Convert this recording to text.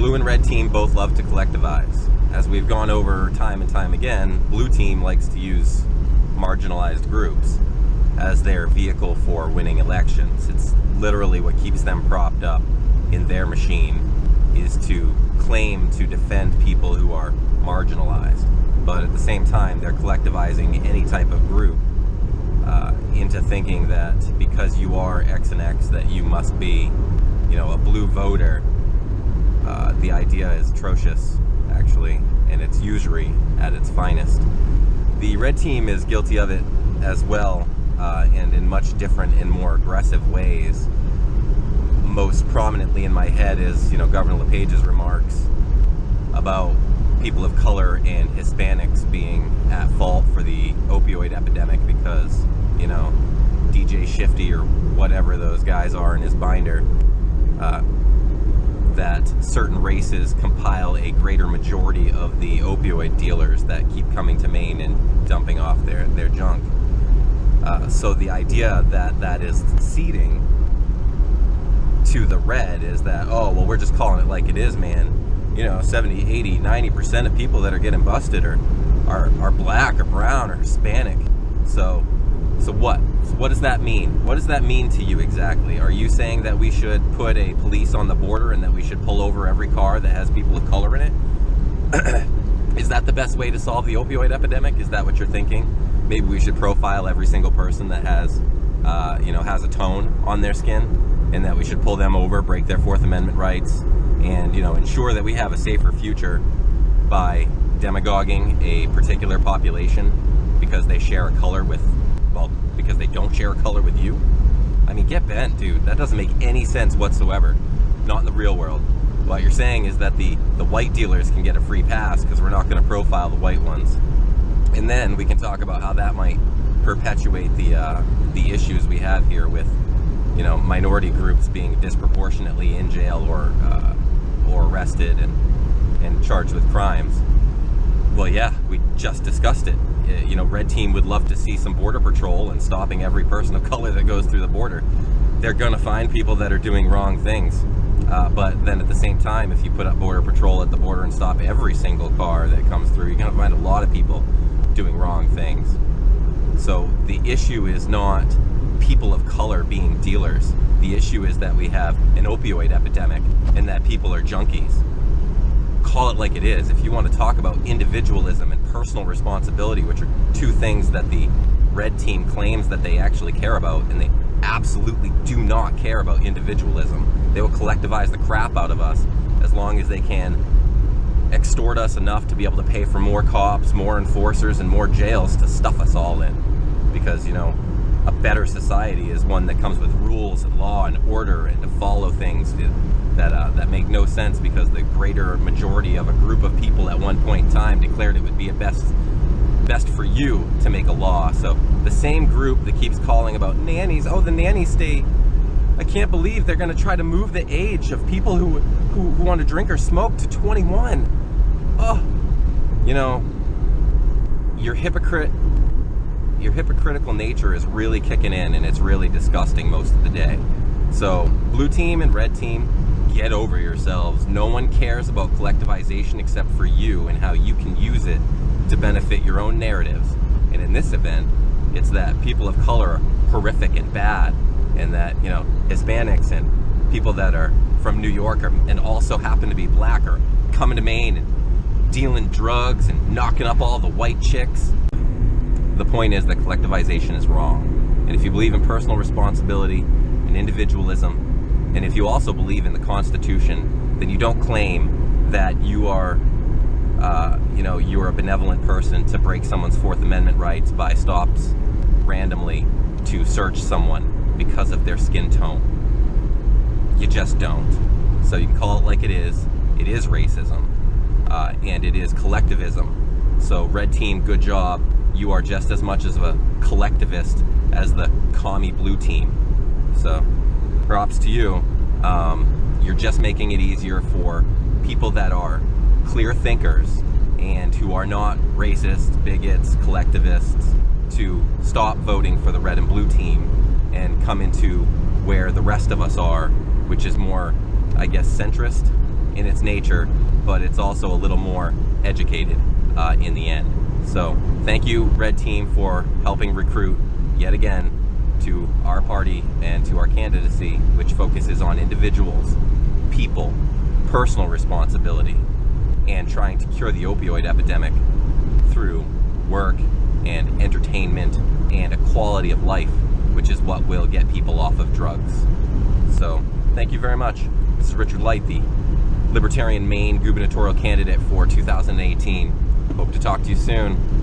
blue and red team both love to collectivize. As we've gone over time and time again, blue team likes to use marginalized groups as their vehicle for winning elections. It's literally what keeps them propped up in their machine, is to claim to defend people who are marginalized. But at the same time, they're collectivizing any type of group into thinking that because you are X and X that you must be, a blue voter. The idea is atrocious, actually, and it's usury at its finest. The red team is guilty of it as well, and in much different and more aggressive ways. Most prominently in my head is, Governor LePage's remarks about people of color and Hispanics being at fault for the opioid epidemic because, DJ Shifty or whatever those guys are in his binder, that certain races compile a greater majority of the opioid dealers that keep coming to Maine and dumping off their junk. So the idea that is seeding to the red is that, oh, well, we're just calling it like it is, man. 70, 80, 90% of people that are getting busted are black or brown or Hispanic. So what? What does that mean? What does that mean to you exactly? Are you saying that we should put a police on the border and that we should pull over every car that has people of color in it? Is that the best way to solve the opioid epidemic? Is that what you're thinking? Maybe we should profile every single person that has, has a tone on their skin, and that we should pull them over, break their Fourth Amendment rights, and, ensure that we have a safer future by demagoguing a particular population because they share a color with, because they don't share a color with you. I mean, get bent, dude. That doesn't make any sense whatsoever. Not in the real world. What you're saying is that the white dealers can get a free pass because we're not going to profile the white ones. And then we can talk about how that might perpetuate the issues we have here with, minority groups being disproportionately in jail or arrested and charged with crimes. Well, yeah, we just discussed it. Red team would love to see some border patrol and stopping every person of color that goes through the border. They're gonna find people that are doing wrong things. But then at the same time, if you put up border patrol at the border and stop every single car that comes through, you're gonna find a lot of people doing wrong things. So the issue is not people of color being dealers. The issue is that we have an opioid epidemic and that people are junkies. Call it like it is. If you want to talk about individualism and personal responsibility, which are two things that the red team claims that they actually care about, and they absolutely do not care about individualism. They will collectivize the crap out of us as long as they can extort us enough to be able to pay for more cops, more enforcers, and more jails to stuff us all in. Because, a better society is one that comes with rules and law and order and to follow things that make no sense because the greater majority of a group of people at one point in time declared it would be best for you to make a law. So the same group that keeps calling about nannies, oh, the nanny state, I can't believe they're going to try to move the age of people who want to drink or smoke to 21. Oh, your hypocritical nature is really kicking in, and it's really disgusting most of the day. So blue team and red team, get over yourselves. No one cares about collectivization except for you and how you can use it to benefit your own narratives. And in this event, it's that people of color are horrific and bad, and that, Hispanics and people that are from New York and also happen to be black are coming to Maine and dealing drugs and knocking up all the white chicks. The point is that collectivization is wrong. And if you believe in personal responsibility and individualism, and if you also believe in the Constitution, then you don't claim that you are, you're a benevolent person to break someone's Fourth Amendment rights by stops randomly to search someone because of their skin tone. You just don't. So you can call it like it is. It is racism, and it is collectivism. So red team, good job. You are just as much as a collectivist as the commie blue team. So props to you. You're just making it easier for people that are clear thinkers and who are not racist, bigots, collectivists to stop voting for the red and blue team and come into where the rest of us are, which is more, I guess, centrist, in its nature, but it's also a little more educated in the end. So thank you, Red Team, for helping recruit yet again to our party and to our candidacy, which focuses on individuals, people, personal responsibility, and trying to cure the opioid epidemic through work and entertainment and a quality of life, which is what will get people off of drugs. So thank you very much. This is Richard Light, the Libertarian Maine gubernatorial candidate for 2018. Hope to talk to you soon.